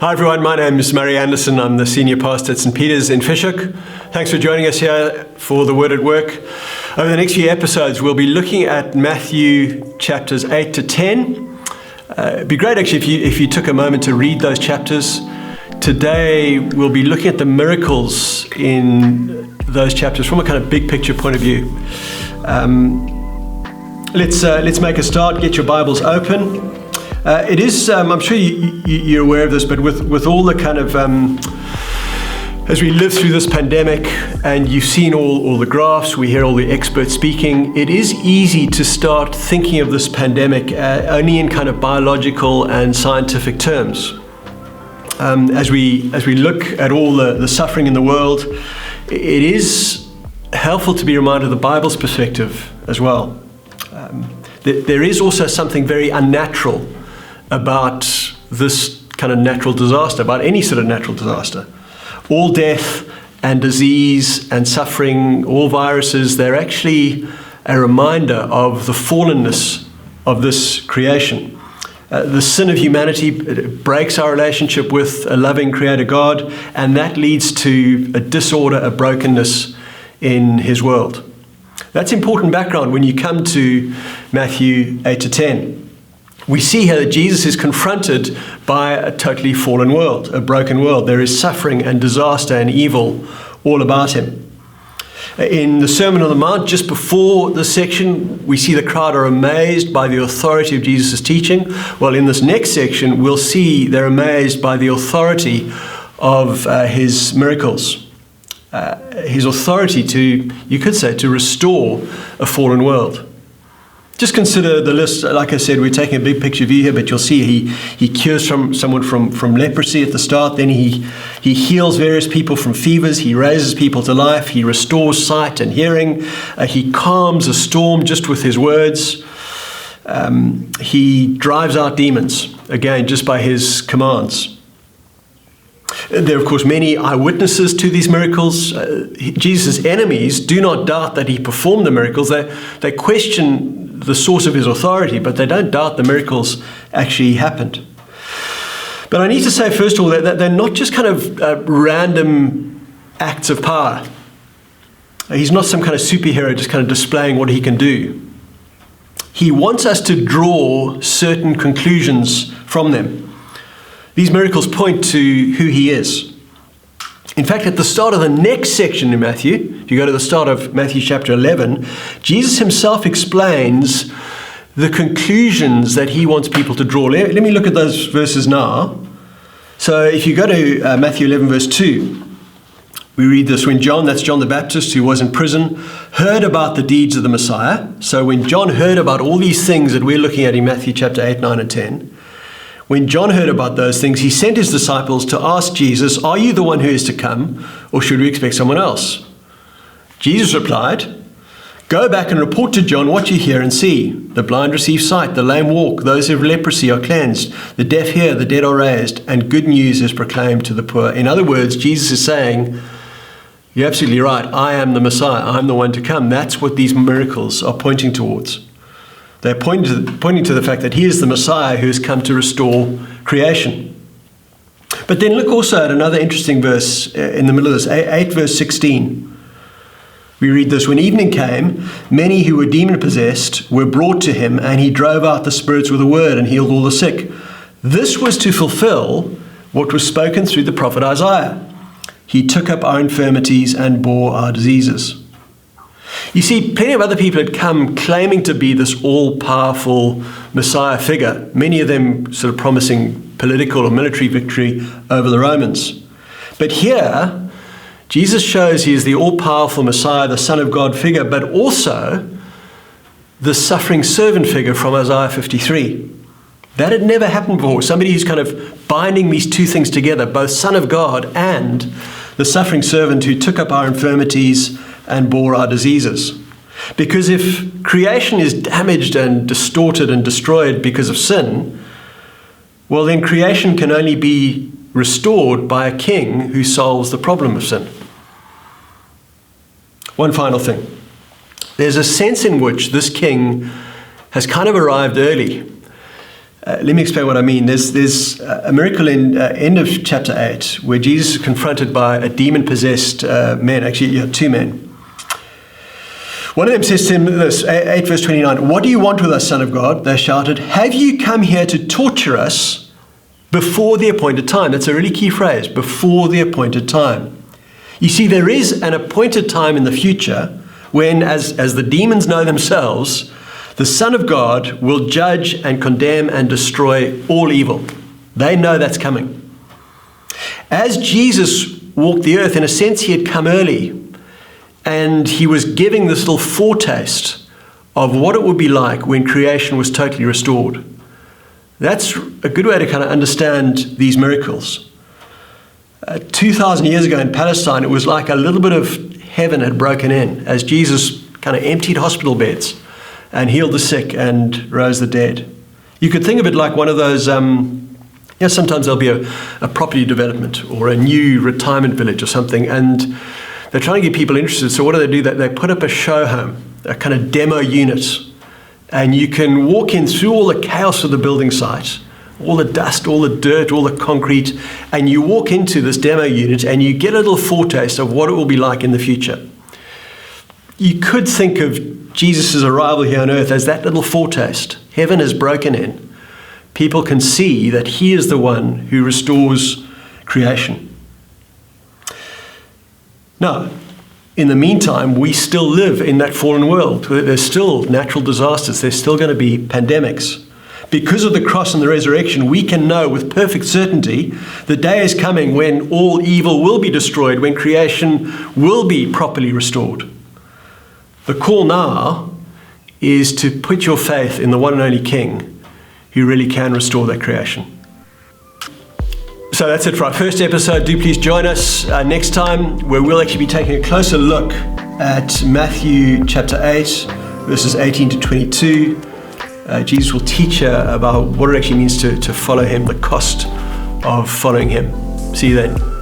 Hi everyone, my name is Murray Anderson. I'm the senior pastor at St. Peter's in Fish Hoek. Thanks for joining us here for the Word at Work. Over the next few episodes, we'll be looking at Matthew chapters 8 to 10. It'd be great actually if you took a moment to read those chapters. Today, we'll be looking at the miracles in those chapters from a kind of big picture point of view. Let's make a start. Get your Bibles open. It is, I'm sure you're aware of this, but with all the kind of, as we live through this pandemic, and you've seen all the graphs, we hear all the experts speaking, it is easy to start thinking of this pandemic only in kind of biological and scientific terms. As we look at all the suffering in the world, it is helpful to be reminded of the Bible's perspective as well. There is also something very unnatural about this kind of natural disaster, about any sort of natural disaster. All death and disease and suffering, all viruses, they're actually a reminder of the fallenness of this creation. The sin of humanity breaks our relationship with a loving Creator God, and that leads to a disorder, a brokenness in His world. That's important background when you come to Matthew 8 to 10. We see here that Jesus is confronted by a totally fallen world, a broken world. There is suffering and disaster and evil all about him. In the Sermon on the Mount, just before this section, we see the crowd are amazed by the authority of Jesus' teaching. Well, in this next section, we'll see they're amazed by the authority of his miracles. His authority to, you could say, to restore a fallen world. Just consider the list. Like I said, we're taking a big picture view here, but you'll see he cures someone from leprosy at the start. Then he heals various people from fevers. He raises people to life. He restores sight and hearing. He calms a storm just with his words. He drives out demons, again, just by his commands. There are, of course, many eyewitnesses to these miracles. Jesus' enemies do not doubt that he performed the miracles. They question the source of his authority, but they don't doubt the miracles actually happened. But I need to say, first of all, that they're not just kind of random acts of power. He's not some kind of superhero just kind of displaying what he can do. He wants us to draw certain conclusions from them. These miracles point to who he is. In fact, at the start of the next section in Matthew, if you go to the start of Matthew chapter 11, Jesus himself explains the conclusions that he wants people to draw. Let me look at those verses now. So if you go to Matthew 11 verse 2, we read this: when John, that's John the Baptist, who was in prison, heard about the deeds of the Messiah. So when John heard about all these things that we're looking at in Matthew chapter 8, 9, and 10, when John heard about those things, he sent his disciples to ask Jesus, "Are you the one who is to come, or should we expect someone else?" Jesus replied, "Go back and report to John what you hear and see. The blind receive sight, the lame walk, those who have leprosy are cleansed, the deaf hear, the dead are raised, and good news is proclaimed to the poor." In other words, Jesus is saying, you're absolutely right, I am the Messiah, I'm the one to come. That's what these miracles are pointing towards. They're pointing to the fact that he is the Messiah who has come to restore creation. But then look also at another interesting verse in the middle of this, 8 verse 16. We read this: when evening came, many who were demon-possessed were brought to him, and he drove out the spirits with a word and healed all the sick. This was to fulfill what was spoken through the prophet Isaiah. He took up our infirmities and bore our diseases. You see, plenty of other people had come claiming to be this all-powerful Messiah figure, many of them sort of promising political or military victory over the Romans. But here, Jesus shows he is the all-powerful Messiah, the Son of God figure, but also the suffering servant figure from Isaiah 53. That had never happened before. Somebody who's kind of binding these two things together, both Son of God and the suffering servant who took up our infirmities and bore our diseases. Because if creation is damaged and distorted and destroyed because of sin, well, then creation can only be restored by a king who solves the problem of sin. One final thing. There's a sense in which this king has kind of arrived early. Let me explain what I mean. There's a miracle in end of chapter 8 where Jesus is confronted by a demon-possessed man, actually, two men. One of them says to him this, 8 verse 29, "What do you want with us, Son of God?" They shouted, "Have you come here to torture us before the appointed time?" That's a really key phrase, before the appointed time. You see, there is an appointed time in the future when, as the demons know themselves, the Son of God will judge and condemn and destroy all evil. They know that's coming. As Jesus walked the earth, in a sense, he had come early, and he was giving this little foretaste of what it would be like when creation was totally restored. That's a good way to kind of understand these miracles. 2,000 years ago in Palestine, it was like a little bit of heaven had broken in as Jesus kind of emptied hospital beds and healed the sick and rose the dead. You could think of it like one of those, sometimes there'll be a property development or a new retirement village or something, and they're trying to get people interested. So what do? They put up a show home, a kind of demo unit, and you can walk in through all the chaos of the building site, all the dust, all the dirt, all the concrete, and you walk into this demo unit and you get a little foretaste of what it will be like in the future. You could think of Jesus' arrival here on earth as that little foretaste. Heaven has broken in. People can see that he is the one who restores creation. Now, in the meantime, we still live in that fallen world. There's still natural disasters. There's still going to be pandemics. Because of the cross and the resurrection, we can know with perfect certainty the day is coming when all evil will be destroyed, when creation will be properly restored. The call now is to put your faith in the one and only King who really can restore that creation. So that's it for our first episode. Do please join us next time, where we'll actually be taking a closer look at Matthew chapter 8, verses 18 to 22. Jesus will teach about what it actually means to follow him, the cost of following him. See you then.